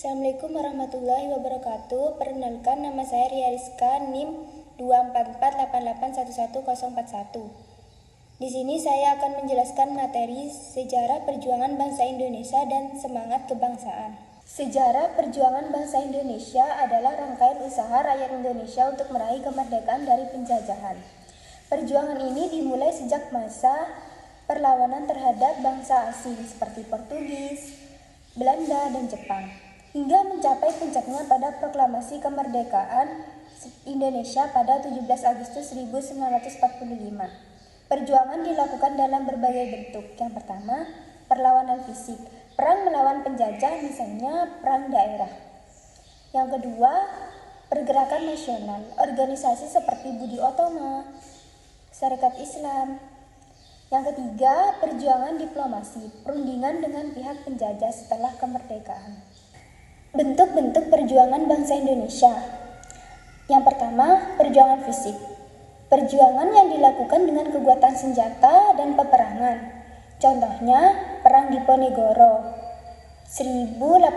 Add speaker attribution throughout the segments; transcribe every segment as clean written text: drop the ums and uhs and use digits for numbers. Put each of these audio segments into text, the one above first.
Speaker 1: Assalamualaikum warahmatullahi wabarakatuh. Perkenalkan, nama saya Ria Rizka, NIM 24488110141. Di sini saya akan menjelaskan materi sejarah perjuangan bangsa Indonesia dan semangat kebangsaan. Sejarah perjuangan bangsa Indonesia adalah rangkaian usaha rakyat Indonesia untuk meraih kemerdekaan dari penjajahan. Perjuangan ini dimulai sejak masa perlawanan terhadap bangsa asing seperti Portugis, Belanda, dan Jepang, hingga mencapai puncaknya pada proklamasi kemerdekaan Indonesia pada 17 Agustus 1945. Perjuangan dilakukan dalam berbagai bentuk. Yang pertama, perlawanan fisik, perang melawan penjajah, misalnya perang daerah. Yang kedua, pergerakan nasional, organisasi seperti Budi Otomo, Sarekat Islam. Yang ketiga, perjuangan diplomasi, perundingan dengan pihak penjajah setelah kemerdekaan. Bentuk-bentuk perjuangan bangsa Indonesia. Yang pertama, perjuangan fisik. Perjuangan yang dilakukan dengan kekuatan senjata dan peperangan. Contohnya, Perang Diponegoro 1825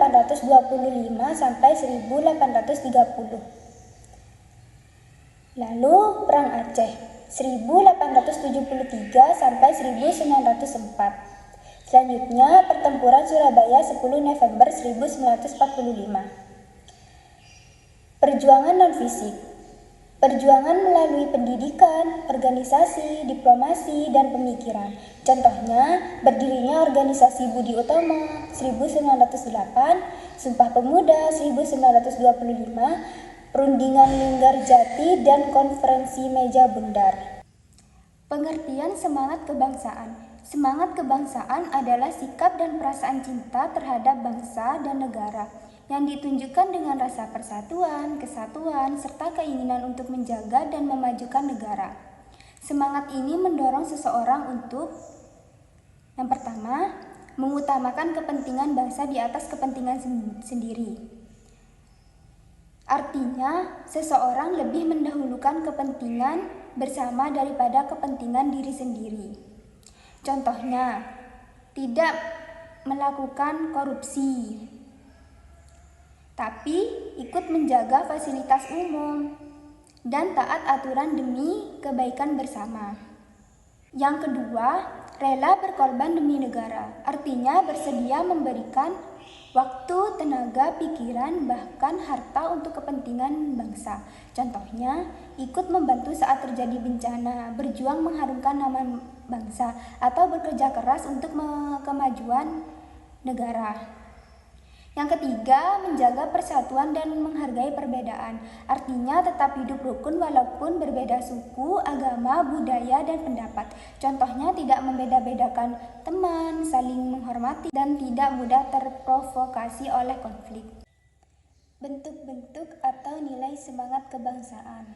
Speaker 1: sampai 1830. Lalu Perang Aceh 1873 sampai 1904. Selanjutnya, Pertempuran Surabaya 10 November 1945. Perjuangan non-fisik. Perjuangan melalui pendidikan, organisasi, diplomasi, dan pemikiran. Contohnya, berdirinya organisasi Budi Utomo 1908, Sumpah Pemuda 1925, Perundingan Linggarjati, dan Konferensi Meja Bundar. Pengertian semangat kebangsaan. Semangat kebangsaan adalah sikap dan perasaan cinta terhadap bangsa dan negara yang ditunjukkan dengan rasa persatuan, kesatuan, serta keinginan untuk menjaga dan memajukan negara. Semangat ini mendorong seseorang untuk, yang pertama, mengutamakan kepentingan bangsa di atas kepentingan sendiri. Artinya, seseorang lebih mendahulukan kepentingan bersama daripada kepentingan diri sendiri. Contohnya, tidak melakukan korupsi, tapi ikut menjaga fasilitas umum dan taat aturan demi kebaikan bersama. Yang kedua, rela berkorban demi negara, artinya bersedia memberikan waktu, tenaga, pikiran, bahkan harta untuk kepentingan bangsa. Contohnya, ikut membantu saat terjadi bencana, berjuang mengharumkan nama bangsa, atau bekerja keras untuk kemajuan negara. Yang ketiga, menjaga persatuan dan menghargai perbedaan, artinya tetap hidup rukun walaupun berbeda suku, agama, budaya, dan pendapat. Contohnya, tidak membeda-bedakan teman, saling menghormati, dan tidak mudah terprovokasi oleh konflik. Bentuk-bentuk atau nilai semangat kebangsaan.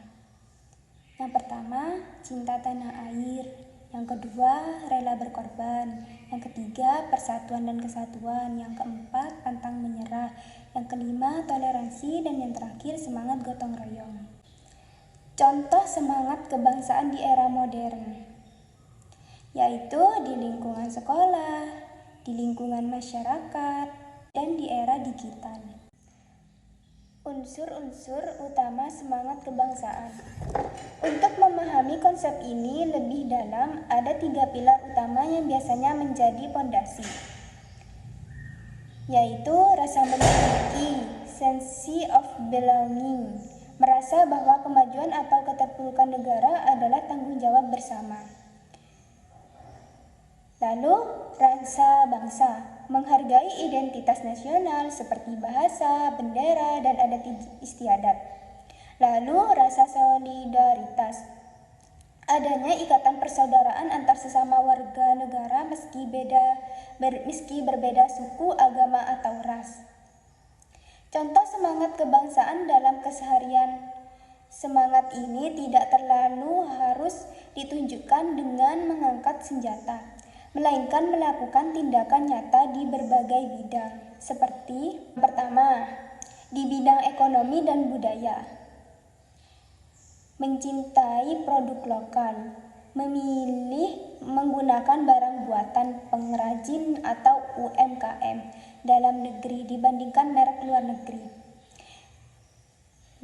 Speaker 1: Yang pertama, cinta tanah air. Yang kedua, rela berkorban. Yang ketiga, persatuan dan kesatuan. Yang keempat, pantang menyerah. Yang kelima, toleransi. Dan yang terakhir, semangat gotong royong. Contoh semangat kebangsaan di era modern, yaitu di lingkungan sekolah, di lingkungan masyarakat, dan di era digital. Unsur-unsur utama semangat kebangsaan. Untuk memahami konsep ini lebih dalam, ada 3 pilar utama yang biasanya menjadi pondasi, yaitu rasa memiliki, sense of belonging, merasa bahwa kemajuan atau keterpurukan negara adalah tanggung jawab bersama. Lalu, rasa bangsa, menghargai identitas nasional seperti bahasa, bendera, dan adat istiadat. Lalu, rasa solidaritas, adanya ikatan persaudaraan antar sesama warga negara meski berbeda suku, agama, atau ras. Contoh semangat kebangsaan dalam keseharian. Semangat ini tidak terlalu harus ditunjukkan dengan mengangkat senjata, melainkan melakukan tindakan nyata di berbagai bidang, seperti pertama, di bidang ekonomi dan budaya, mencintai produk lokal, memilih menggunakan barang buatan pengrajin atau UMKM, dalam negeri dibandingkan merek luar negeri.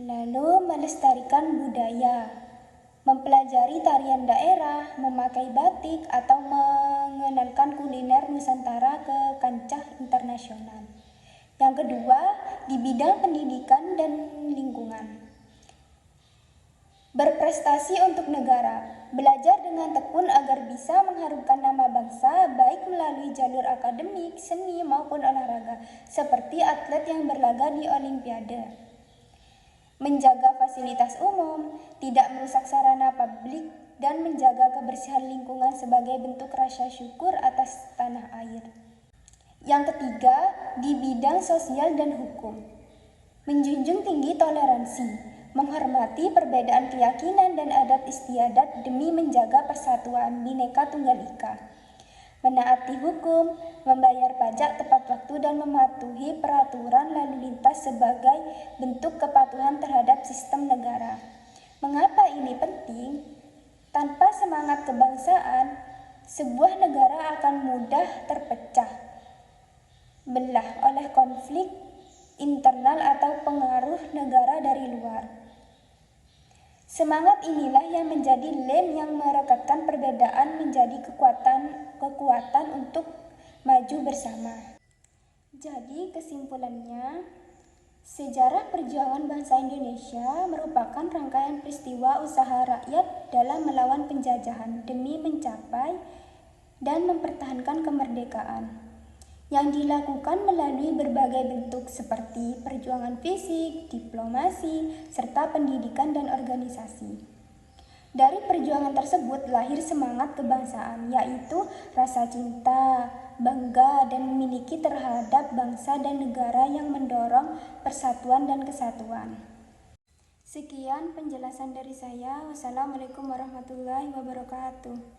Speaker 1: Lalu melestarikan budaya, mempelajari tarian daerah, memakai batik, atau mengenalkan kuliner Nusantara ke kancah internasional. Yang kedua, di bidang pendidikan dan lingkungan. Berprestasi untuk negara, belajar dengan tekun agar bisa mengharumkan nama bangsa baik melalui jalur akademik, seni maupun olahraga, seperti atlet yang berlaga di Olimpiade. Menjaga fasilitas umum, tidak merusak sarana publik, dan menjaga kebersihan lingkungan sebagai bentuk rasa syukur atas tanah air. Yang ketiga, di bidang sosial dan hukum. Menjunjung tinggi toleransi, menghormati perbedaan keyakinan dan adat istiadat demi menjaga persatuan Bhinneka Tunggal Ika. Menaati hukum, membayar pajak tepat waktu dan mematuhi peraturan lalu lintas sebagai bentuk kepatuhan terhadap sistem negara. Mengapa ini penting? Tanpa semangat kebangsaan, sebuah negara akan mudah terpecah belah oleh konflik internal atau pengaruh negara dari luar. Semangat inilah yang menjadi lem yang merekatkan perbedaan menjadi kekuatan untuk maju bersama. Jadi kesimpulannya, sejarah perjuangan bangsa Indonesia merupakan rangkaian peristiwa usaha rakyat dalam melawan penjajahan demi mencapai dan mempertahankan kemerdekaan, yang dilakukan melalui berbagai bentuk seperti perjuangan fisik, diplomasi, serta pendidikan dan organisasi. Dari perjuangan tersebut lahir semangat kebangsaan, yaitu rasa cinta, bangga, dan memiliki terhadap bangsa dan negara yang mendorong persatuan dan kesatuan. Sekian penjelasan dari saya. Wassalamualaikum warahmatullahi wabarakatuh.